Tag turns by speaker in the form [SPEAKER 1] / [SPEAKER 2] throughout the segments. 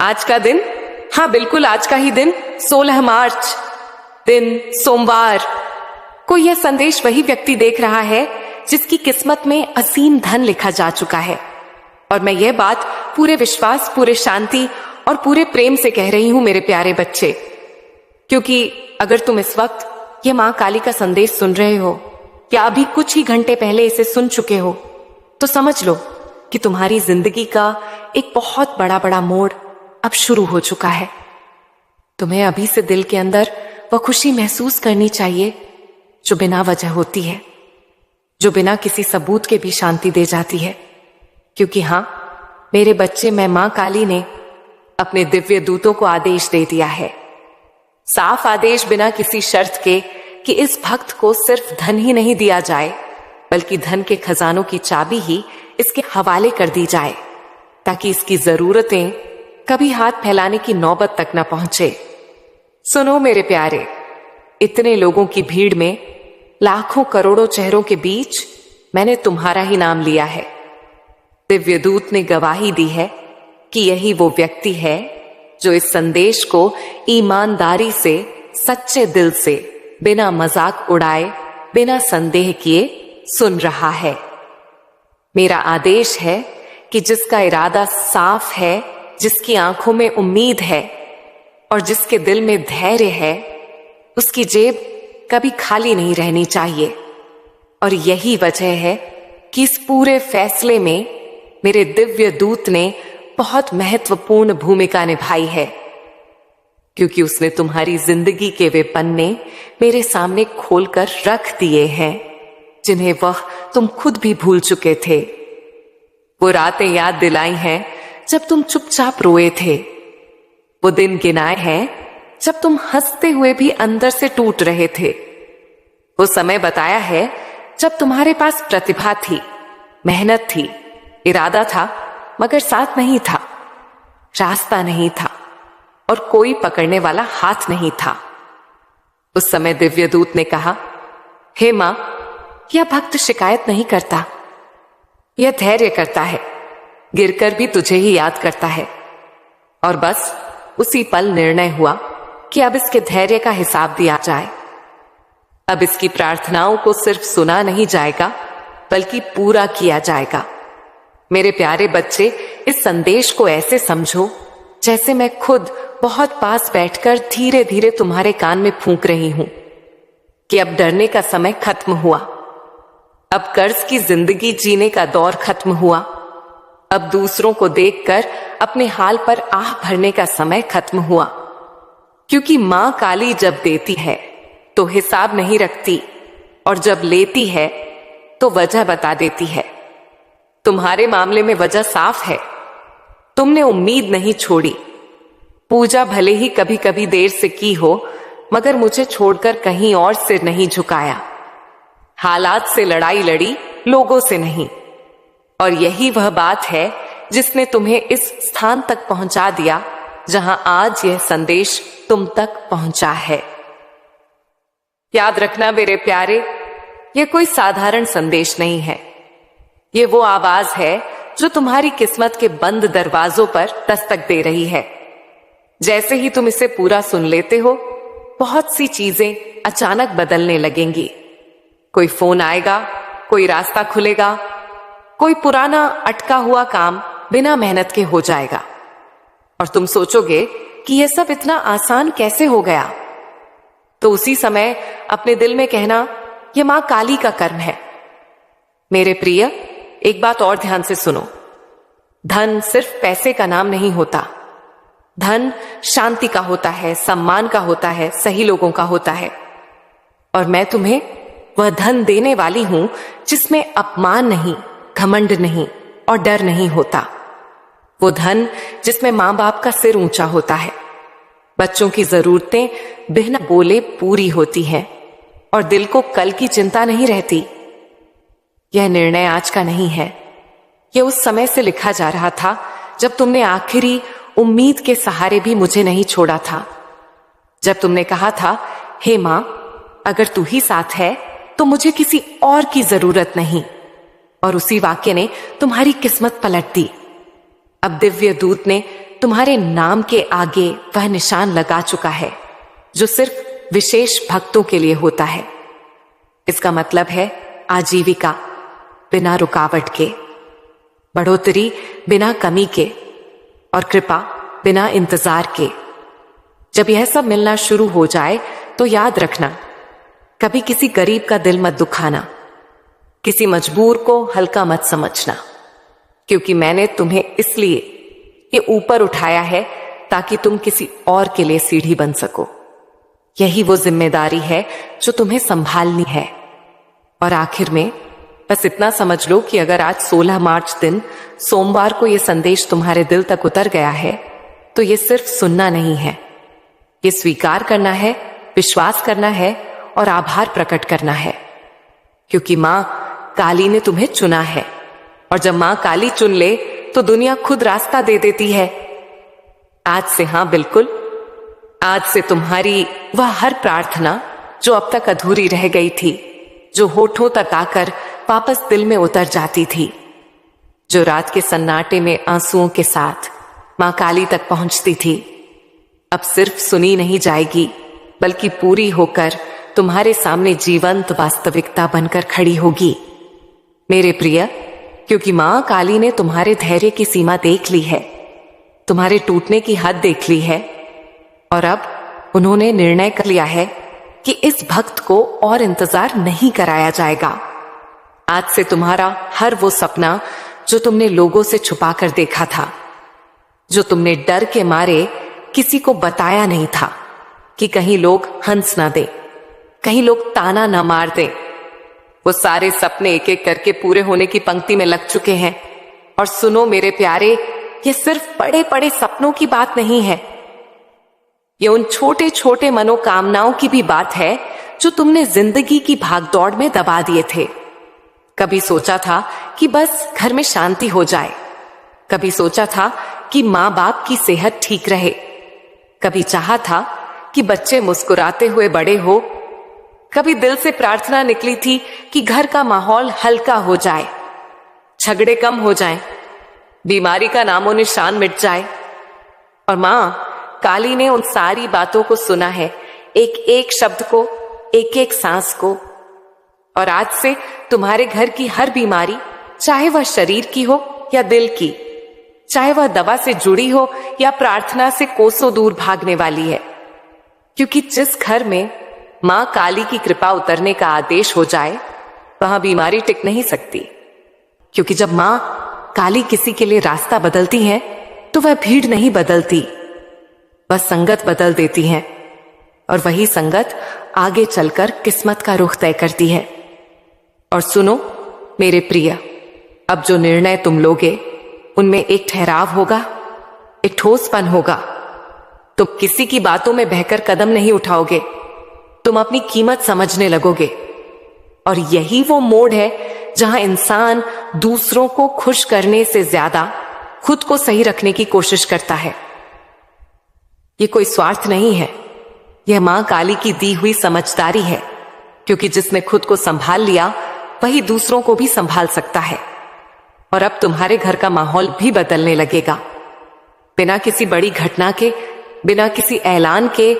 [SPEAKER 1] आज का दिन, हाँ बिल्कुल आज का ही दिन, 16 मार्च, दिन सोमवार को यह संदेश वही व्यक्ति देख रहा है जिसकी किस्मत में असीम धन लिखा जा चुका है। और मैं यह बात पूरे विश्वास, पूरे शांति और पूरे प्रेम से कह रही हूं मेरे प्यारे बच्चे, क्योंकि अगर तुम इस वक्त ये मां काली का संदेश सुन रहे हो या अभी कुछ ही घंटे पहले इसे सुन चुके हो, तो समझ लो कि तुम्हारी जिंदगी का एक बहुत बड़ा बड़ा मोड़ अब शुरू हो चुका है। तुम्हें अभी से दिल के अंदर वह खुशी महसूस करनी चाहिए जो बिना वजह होती है, जो बिना किसी सबूत के भी शांति दे जाती है। क्योंकि हां मेरे बच्चे, मैं मां काली ने अपने दिव्य दूतों को आदेश दे दिया है, साफ आदेश, बिना किसी शर्त के, कि इस भक्त को सिर्फ धन ही नहीं दिया जाए बल्कि धन के खजानों की चाबी ही इसके हवाले कर दी जाए, ताकि इसकी जरूरतें कभी हाथ फैलाने की नौबत तक न पहुंचे। सुनो मेरे प्यारे, इतने लोगों की भीड़ में, लाखों करोड़ों चेहरों के बीच मैंने तुम्हारा ही नाम लिया है। दिव्य दूत ने गवाही दी है कि यही वो व्यक्ति है जो इस संदेश को ईमानदारी से, सच्चे दिल से, बिना मजाक उड़ाए, बिना संदेह किए सुन रहा है। मेरा आदेश है कि जिसका इरादा साफ है, जिसकी आंखों में उम्मीद है और जिसके दिल में धैर्य है, उसकी जेब कभी खाली नहीं रहनी चाहिए। और यही वजह है कि इस पूरे फैसले में मेरे दिव्य दूत ने बहुत महत्वपूर्ण भूमिका निभाई है, क्योंकि उसने तुम्हारी जिंदगी के वे पन्ने मेरे सामने खोलकर रख दिए हैं जिन्हें वह तुम खुद भी भूल चुके थे। वो रातें याद दिलाई हैं जब तुम चुपचाप रोए थे, वो दिन गिनाए हैं जब तुम हंसते हुए भी अंदर से टूट रहे थे, वो समय बताया है जब तुम्हारे पास प्रतिभा थी, मेहनत थी, इरादा था, मगर साथ नहीं था, रास्ता नहीं था और कोई पकड़ने वाला हाथ नहीं था। उस समय दिव्य दूत ने कहा, हे मां, यह भक्त शिकायत नहीं करता, यह धैर्य करता है, गिरकर भी तुझे ही याद करता है। और बस उसी पल निर्णय हुआ कि अब इसके धैर्य का हिसाब दिया जाए। अब इसकी प्रार्थनाओं को सिर्फ सुना नहीं जाएगा बल्कि पूरा किया जाएगा। मेरे प्यारे बच्चे, इस संदेश को ऐसे समझो जैसे मैं खुद बहुत पास बैठकर धीरे धीरे तुम्हारे कान में फूंक रही हूं कि अब डरने का समय खत्म हुआ, अब कर्ज की जिंदगी जीने का दौर खत्म हुआ, अब दूसरों को देखकर अपने हाल पर आह भरने का समय खत्म हुआ। क्योंकि मां काली जब देती है तो हिसाब नहीं रखती, और जब लेती है तो वजह बता देती है। तुम्हारे मामले में वजह साफ है, तुमने उम्मीद नहीं छोड़ी। पूजा भले ही कभी कभी देर से की हो, मगर मुझे छोड़कर कहीं और सिर नहीं झुकाया। हालात से लड़ाई लड़ी, लोगों से नहीं। और यही वह बात है जिसने तुम्हें इस स्थान तक पहुंचा दिया जहां आज यह संदेश तुम तक पहुंचा है। याद रखना मेरे प्यारे, यह कोई साधारण संदेश नहीं है, ये वो आवाज है जो तुम्हारी किस्मत के बंद दरवाजों पर दस्तक दे रही है। जैसे ही तुम इसे पूरा सुन लेते हो, बहुत सी चीजें अचानक बदलने लगेंगी। कोई फोन आएगा, कोई रास्ता खुलेगा, कोई पुराना अटका हुआ काम बिना मेहनत के हो जाएगा, और तुम सोचोगे कि यह सब इतना आसान कैसे हो गया। तो उसी समय अपने दिल में कहना, यह मां काली का कर्म है। मेरे प्रिय, एक बात और ध्यान से सुनो, धन सिर्फ पैसे का नाम नहीं होता। धन शांति का होता है, सम्मान का होता है, सही लोगों का होता है। और मैं तुम्हें वह धन देने वाली हूं जिसमें अपमान नहीं, घमंड नहीं और डर नहीं होता। वो धन जिसमें मां बाप का सिर ऊंचा होता है, बच्चों की जरूरतें बिना बोले पूरी होती हैं और दिल को कल की चिंता नहीं रहती। यह निर्णय आज का नहीं है, यह उस समय से लिखा जा रहा था जब तुमने आखिरी उम्मीद के सहारे भी मुझे नहीं छोड़ा था। जब तुमने कहा था, हे मां, अगर तू ही साथ है तो मुझे किसी और की जरूरत नहीं। और उसी वाक्य ने तुम्हारी किस्मत पलट दी। अब दिव्य दूत ने तुम्हारे नाम के आगे वह निशान लगा चुका है जो सिर्फ विशेष भक्तों के लिए होता है। इसका मतलब है आजीविका बिना रुकावट के, बढ़ोतरी बिना कमी के, और कृपा बिना इंतजार के। जब यह सब मिलना शुरू हो जाए तो याद रखना, कभी किसी गरीब का दिल मत दुखाना, किसी मजबूर को हल्का मत समझना, क्योंकि मैंने तुम्हें इसलिए ये ऊपर उठाया है ताकि तुम किसी और के लिए सीढ़ी बन सको। यही वो जिम्मेदारी है जो तुम्हें संभालनी है। और आखिर में बस इतना समझ लो कि अगर आज 16 मार्च दिन सोमवार को यह संदेश तुम्हारे दिल तक उतर गया है तो ये सिर्फ सुनना नहीं है, ये स्वीकार करना है, विश्वास करना है और आभार प्रकट करना है, क्योंकि मां काली ने तुम्हें चुना है। और जब मां काली चुन ले तो दुनिया खुद रास्ता दे देती है। आज से, हां बिल्कुल, आज से तुम्हारी वह हर प्रार्थना जो अब तक अधूरी रह गई थी, जो होठों तक आकर वापस दिल में उतर जाती थी, जो रात के सन्नाटे में आंसुओं के साथ मां काली तक पहुंचती थी, अब सिर्फ सुनी नहीं जाएगी बल्कि पूरी होकर तुम्हारे सामने जीवंत वास्तविकता बनकर खड़ी होगी। मेरे प्रिय, क्योंकि मां काली ने तुम्हारे धैर्य की सीमा देख ली है, तुम्हारे टूटने की हद देख ली है, और अब उन्होंने निर्णय कर लिया है कि इस भक्त को और इंतजार नहीं कराया जाएगा। आज से तुम्हारा हर वो सपना जो तुमने लोगों से छुपाकर देखा था, जो तुमने डर के मारे किसी को बताया नहीं था कि कहीं लोग हंस ना दे, कहीं लोग ताना ना मार दे, वो सारे सपने एक एक करके पूरे होने की पंक्ति में लग चुके हैं। और सुनो मेरे प्यारे, ये सिर्फ बड़े बड़े सपनों की बात नहीं है, ये उन छोटे छोटे मनोकामनाओं की भी बात है जो तुमने जिंदगी की भागदौड़ में दबा दिए थे। कभी सोचा था कि बस घर में शांति हो जाए, कभी सोचा था कि माँ बाप की सेहत ठीक रहे, कभी चाहा था कि बच्चे मुस्कुराते हुए बड़े हो, कभी दिल से प्रार्थना निकली थी कि घर का माहौल हल्का हो जाए, झगड़े कम हो जाएं, बीमारी का नामो निशान मिट जाए। और मां काली ने उन सारी बातों को सुना है, एक एक शब्द को, एक एक सांस को। और आज से तुम्हारे घर की हर बीमारी, चाहे वह शरीर की हो या दिल की, चाहे वह दवा से जुड़ी हो या प्रार्थना से कोसों दूर भागने वाली है, क्योंकि जिस घर में मां काली की कृपा उतरने का आदेश हो जाए वहां बीमारी टिक नहीं सकती। क्योंकि जब मां काली किसी के लिए रास्ता बदलती है तो वह भीड़ नहीं बदलती, वह संगत बदल देती है, और वही संगत आगे चलकर किस्मत का रुख तय करती है। और सुनो मेरे प्रिय, अब जो निर्णय तुम लोगे उनमें एक ठहराव होगा, एक ठोसपन होगा। तुम किसी की बातों में बहकर कदम नहीं उठाओगे, तुम अपनी कीमत समझने लगोगे। और यही वो मोड़ है जहां इंसान दूसरों को खुश करने से ज्यादा खुद को सही रखने की कोशिश करता है। ये कोई स्वार्थ नहीं है, यह मां काली की दी हुई समझदारी है, क्योंकि जिसने खुद को संभाल लिया वही दूसरों को भी संभाल सकता है। और अब तुम्हारे घर का माहौल भी बदलने लगेगा, बिना किसी बड़ी घटना के, बिना किसी ऐलान के,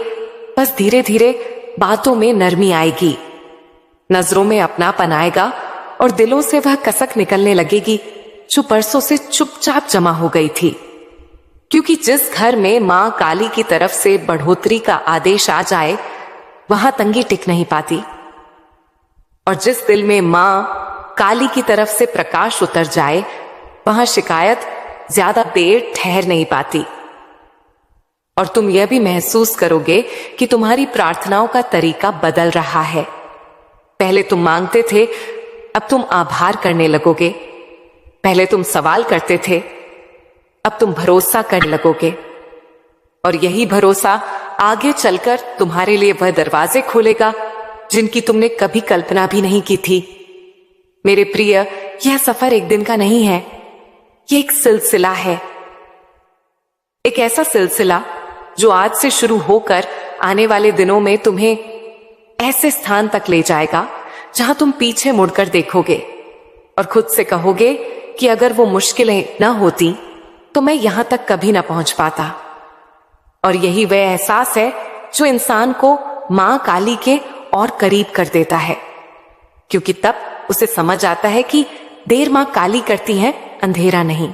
[SPEAKER 1] बस धीरे धीरे बातों में नरमी आएगी, नजरों में अपनापन आएगा, और दिलों से वह कसक निकलने लगेगी जो बरसों से चुपचाप जमा हो गई थी। क्योंकि जिस घर में मां काली की तरफ से बढ़ोतरी का आदेश आ जाए वहां तंगी टिक नहीं पाती, और जिस दिल में मां काली की तरफ से प्रकाश उतर जाए वहां शिकायत ज्यादा देर ठहर नहीं पाती। और तुम यह भी महसूस करोगे कि तुम्हारी प्रार्थनाओं का तरीका बदल रहा है। पहले तुम मांगते थे, अब तुम आभार करने लगोगे। पहले तुम सवाल करते थे, अब तुम भरोसा करने लगोगे। और यही भरोसा आगे चलकर तुम्हारे लिए वह दरवाजे खोलेगा जिनकी तुमने कभी कल्पना भी नहीं की थी। मेरे प्रिय, यह सफर एक दिन का नहीं है, यह एक सिलसिला है, एक ऐसा सिलसिला जो आज से शुरू होकर आने वाले दिनों में तुम्हें ऐसे स्थान तक ले जाएगा जहां तुम पीछे मुड़कर देखोगे और खुद से कहोगे कि अगर वो मुश्किलें न होती तो मैं यहां तक कभी ना पहुंच पाता। और यही वह एहसास है जो इंसान को मां काली के और करीब कर देता है, क्योंकि तब उसे समझ आता है कि देर मां काली करती हैं, अंधेरा नहीं।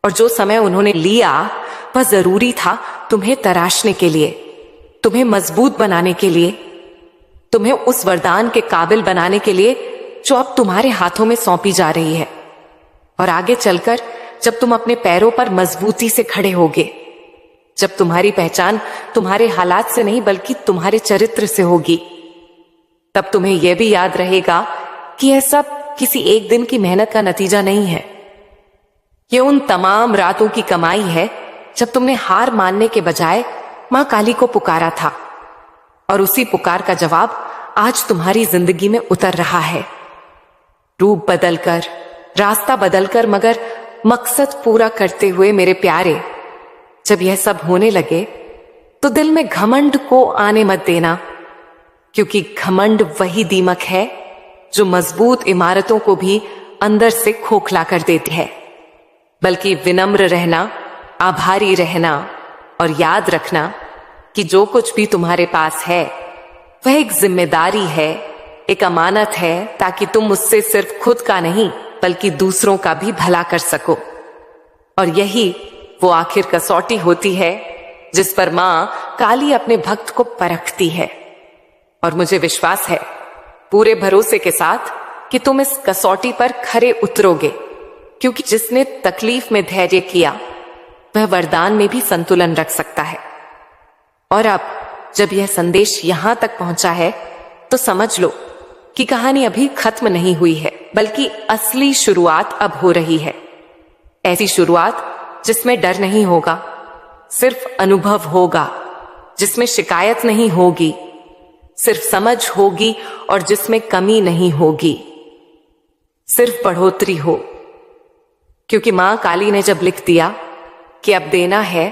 [SPEAKER 1] और जो समय उन्होंने लिया वह जरूरी था तुम्हें तराशने के लिए, तुम्हें मजबूत बनाने के लिए, तुम्हें उस वरदान के काबिल बनाने के लिए जो अब तुम्हारे हाथों में सौंपी जा रही है। और आगे चलकर जब तुम अपने पैरों पर मजबूती से खड़े होगे, जब तुम्हारी पहचान तुम्हारे हालात से नहीं बल्कि तुम्हारे चरित्र से होगी, तब तुम्हें यह भी याद रहेगा कि यह सब किसी एक दिन की मेहनत का नतीजा नहीं है। यह उन तमाम रातों की कमाई है जब तुमने हार मानने के बजाय मां काली को पुकारा था, और उसी पुकार का जवाब आज तुम्हारी जिंदगी में उतर रहा है, रूप बदलकर, रास्ता बदलकर, मगर मकसद पूरा करते हुए। मेरे प्यारे, जब यह सब होने लगे तो दिल में घमंड को आने मत देना, क्योंकि घमंड वही दीमक है जो मजबूत इमारतों को भी अंदर से खोखला कर देती है। बल्कि विनम्र रहना, आभारी रहना और याद रखना कि जो कुछ भी तुम्हारे पास है वह एक जिम्मेदारी है, एक अमानत है, ताकि तुम उससे सिर्फ खुद का नहीं बल्कि दूसरों का भी भला कर सको। और यही वो आखिर कसौटी होती है जिस पर मां काली अपने भक्त को परखती है। और मुझे विश्वास है पूरे भरोसे के साथ कि तुम इस कसौटी पर खरे उतरोगे, क्योंकि जिसने तकलीफ में धैर्य किया वह वरदान में भी संतुलन रख सकता है। और अब जब यह संदेश यहां तक पहुंचा है तो समझ लो कि कहानी अभी खत्म नहीं हुई है, बल्कि असली शुरुआत अब हो रही है। ऐसी शुरुआत जिसमें डर नहीं होगा, सिर्फ अनुभव होगा, जिसमें शिकायत नहीं होगी, सिर्फ समझ होगी, और जिसमें कमी नहीं होगी, सिर्फ बढ़ोतरी हो। क्योंकि मां काली ने जब लिख दिया कि अब देना है,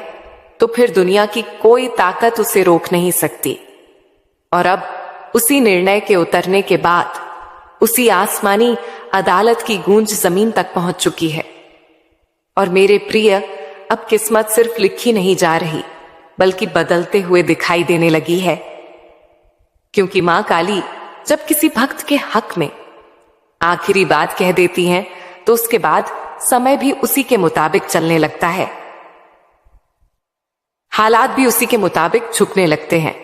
[SPEAKER 1] तो फिर दुनिया की कोई ताकत उसे रोक नहीं सकती। और अब उसी निर्णय के उतरने के बाद उसी आसमानी अदालत की गूंज जमीन तक पहुंच चुकी है। और मेरे प्रिय, अब किस्मत सिर्फ लिखी नहीं जा रही बल्कि बदलते हुए दिखाई देने लगी है। क्योंकि मां काली जब किसी भक्त के हक में आखिरी बात कह देती हैं तो उसके बाद समय भी उसी के मुताबिक चलने लगता है, हालात भी उसी के मुताबिक झुकने लगते हैं।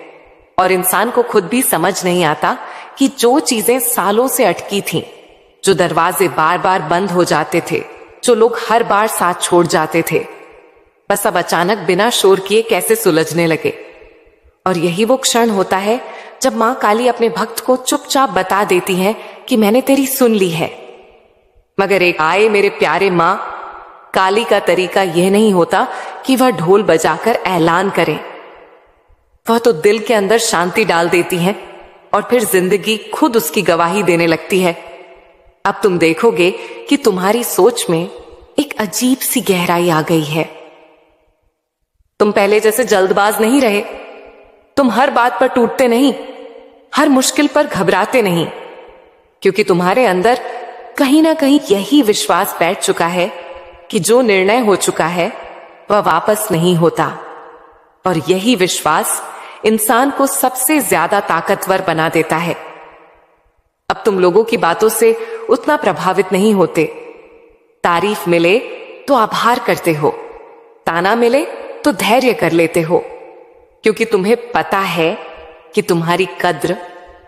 [SPEAKER 1] और इंसान को खुद भी समझ नहीं आता कि जो चीजें सालों से अटकी थीं, जो दरवाजे बार बार बंद हो जाते थे, जो लोग हर बार साथ छोड़ जाते थे, बस अब अचानक बिना शोर किए कैसे सुलझने लगे। और यही वो क्षण होता है जब मां काली अपने भक्त को चुपचाप बता देती है कि मैंने तेरी सुन ली है। मगर एक आए मेरे प्यारे, मां काली का तरीका यह नहीं होता कि वह ढोल बजाकर ऐलान करे। वह तो दिल के अंदर शांति डाल देती है और फिर जिंदगी खुद उसकी गवाही देने लगती है। अब तुम देखोगे कि तुम्हारी सोच में एक अजीब सी गहराई आ गई है। तुम पहले जैसे जल्दबाज नहीं रहे, तुम हर बात पर टूटते नहीं, हर मुश्किल पर घबराते नहीं, क्योंकि तुम्हारे अंदर कहीं ना कहीं यही विश्वास बैठ चुका है कि जो निर्णय हो चुका है वह वापस नहीं होता। और यही विश्वास इंसान को सबसे ज्यादा ताकतवर बना देता है। अब तुम लोगों की बातों से उतना प्रभावित नहीं होते। तारीफ मिले तो आभार करते हो, ताना मिले तो धैर्य कर लेते हो, क्योंकि तुम्हें पता है कि तुम्हारी कद्र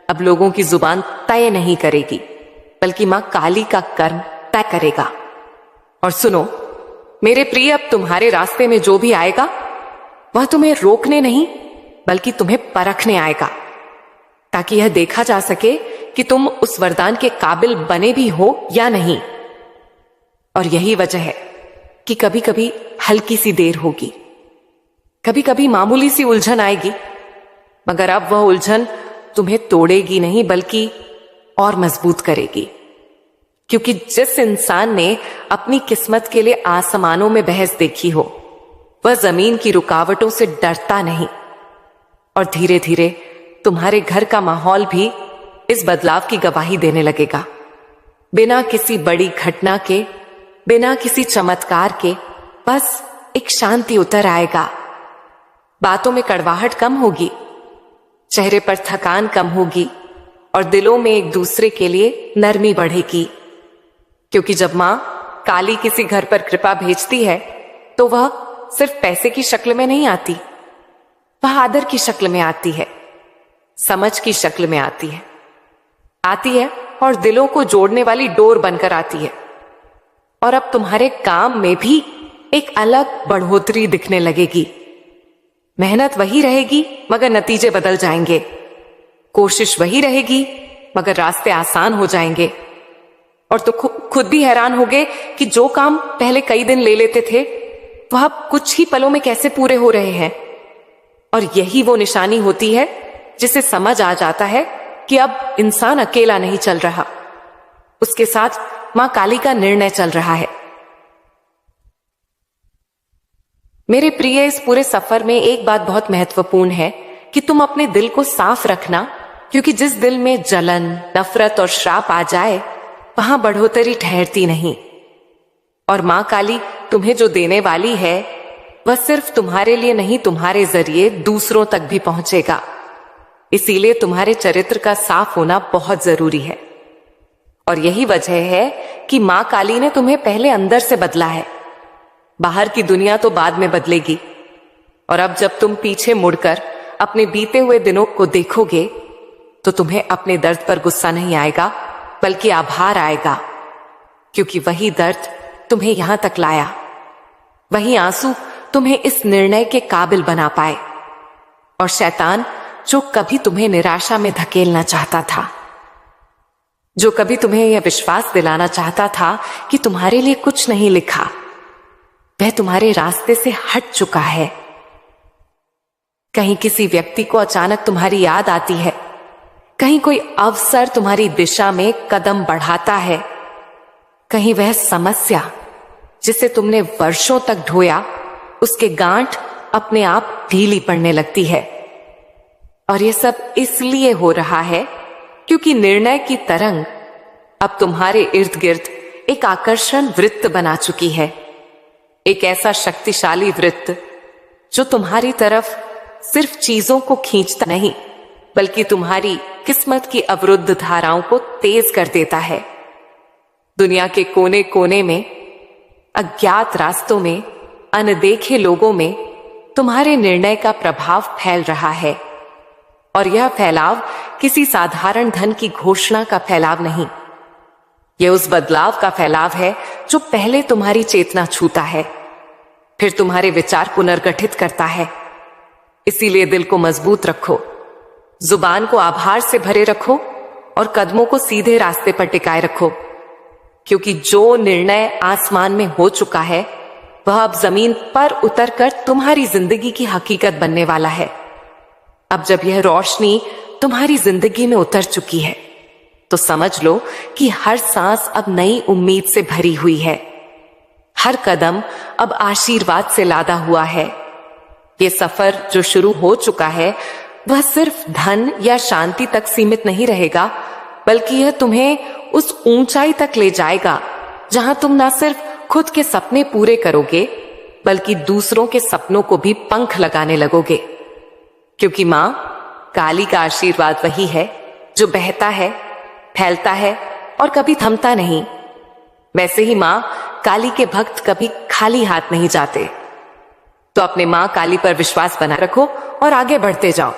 [SPEAKER 1] अब लोगों की जुबान तय नहीं करेगी, बल्कि मां काली का कर्म तय करेगा। और सुनो मेरे प्रिय, अब तुम्हारे रास्ते में जो भी आएगा वह तुम्हें रोकने नहीं बल्कि तुम्हें परखने आएगा, ताकि यह देखा जा सके कि तुम उस वरदान के काबिल बने भी हो या नहीं। और यही वजह है कि कभी कभी हल्की सी देर होगी, कभी कभी मामूली सी उलझन आएगी, मगर अब वह उलझन तुम्हें तोड़ेगी नहीं बल्कि और मजबूत करेगी। क्योंकि जिस इंसान ने अपनी किस्मत के लिए आसमानों में बहस देखी हो, वह जमीन की रुकावटों से डरता नहीं। और धीरे धीरे तुम्हारे घर का माहौल भी इस बदलाव की गवाही देने लगेगा। बिना किसी बड़ी घटना के, बिना किसी चमत्कार के, बस एक शांति उतर आएगा। बातों में कड़वाहट कम होगी, चेहरे पर थकान कम होगी और दिलों में एक दूसरे के लिए नरमी बढ़ेगी। क्योंकि जब मां काली किसी घर पर कृपा भेजती है तो वह सिर्फ पैसे की शक्ल में नहीं आती, वह आदर की शक्ल में आती है, समझ की शक्ल में आती है और दिलों को जोड़ने वाली डोर बनकर आती है। और अब तुम्हारे काम में भी एक अलग बढ़ोतरी दिखने लगेगी। मेहनत वही रहेगी मगर नतीजे बदल जाएंगे, कोशिश वही रहेगी मगर रास्ते आसान हो जाएंगे। और तो खुद भी हैरान होगे कि जो काम पहले कई दिन ले लेते थे वह अब कुछ ही पलों में कैसे पूरे हो रहे हैं। और यही वो निशानी होती है जिसे समझ आ जाता है कि अब इंसान अकेला नहीं चल रहा, उसके साथ मां काली का निर्णय चल रहा है। मेरे प्रिय, इस पूरे सफर में एक बात बहुत महत्वपूर्ण है कि तुम अपने दिल को साफ रखना, क्योंकि जिस दिल में जलन, नफरत और श्राप आ जाए वहां बढ़ोतरी ठहरती नहीं। और मां काली तुम्हें जो देने वाली है वह सिर्फ तुम्हारे लिए नहीं, तुम्हारे जरिए दूसरों तक भी पहुंचेगा। इसीलिए तुम्हारे चरित्र का साफ होना बहुत जरूरी है। और यही वजह है कि मां काली ने तुम्हें पहले अंदर से बदला है। बाहर की दुनिया तो बाद में बदलेगी। और अब जब तुम पीछे मुड़कर अपने बीते हुए दिनों को देखोगे तो तुम्हें अपने दर्द पर गुस्सा नहीं आएगा बल्कि आभार आएगा, क्योंकि वही दर्द तुम्हें यहां तक लाया, वही आंसू तुम्हें इस निर्णय के काबिल बना पाए। और शैतान जो कभी तुम्हें निराशा में धकेलना चाहता था, जो कभी तुम्हें यह विश्वास दिलाना चाहता था कि तुम्हारे लिए कुछ नहीं लिखा, वह तुम्हारे रास्ते से हट चुका है। कहीं किसी व्यक्ति को अचानक तुम्हारी याद आती है, कहीं कोई अवसर तुम्हारी दिशा में कदम बढ़ाता है, कहीं वह समस्या जिसे तुमने वर्षों तक ढोया उसके गांठ अपने आप ढीली पड़ने लगती है। और यह सब इसलिए हो रहा है क्योंकि निर्णय की तरंग अब तुम्हारे इर्द गिर्द एक आकर्षण वृत्त बना चुकी है, एक ऐसा शक्तिशाली वृत्त जो तुम्हारी तरफ सिर्फ चीजों को खींचता नहीं बल्कि तुम्हारी किस्मत की अवरुद्ध धाराओं को तेज कर देता है। दुनिया के कोने कोने में, अज्ञात रास्तों में, अनदेखे लोगों में तुम्हारे निर्णय का प्रभाव फैल रहा है। और यह फैलाव किसी साधारण धन की घोषणा का फैलाव नहीं, यह उस बदलाव का फैलाव है जो पहले तुम्हारी चेतना छूता है, फिर तुम्हारे विचार पुनर्गठित करता है। इसीलिए दिल को मजबूत रखो, जुबान को आभार से भरे रखो और कदमों को सीधे रास्ते पर टिकाए रखो, क्योंकि जो निर्णय आसमान में हो चुका है वह अब जमीन पर उतरकर तुम्हारी जिंदगी की हकीकत बनने वाला है। अब जब यह रोशनी तुम्हारी जिंदगी में उतर चुकी है तो समझ लो कि हर सांस अब नई उम्मीद से भरी हुई है, हर कदम अब आशीर्वाद से लादा हुआ है। ये सफर जो शुरू हो चुका है वह सिर्फ धन या शांति तक सीमित नहीं रहेगा, बल्कि यह तुम्हें उस ऊंचाई तक ले जाएगा जहां तुम ना सिर्फ खुद के सपने पूरे करोगे बल्कि दूसरों के सपनों को भी पंख लगाने लगोगे। क्योंकि मां काली का आशीर्वाद वही है जो बहता है, फैलता है और कभी थमता नहीं। वैसे ही मां काली के भक्त कभी खाली हाथ नहीं जाते। तो अपने मां काली पर विश्वास बना रखो और आगे बढ़ते जाओ।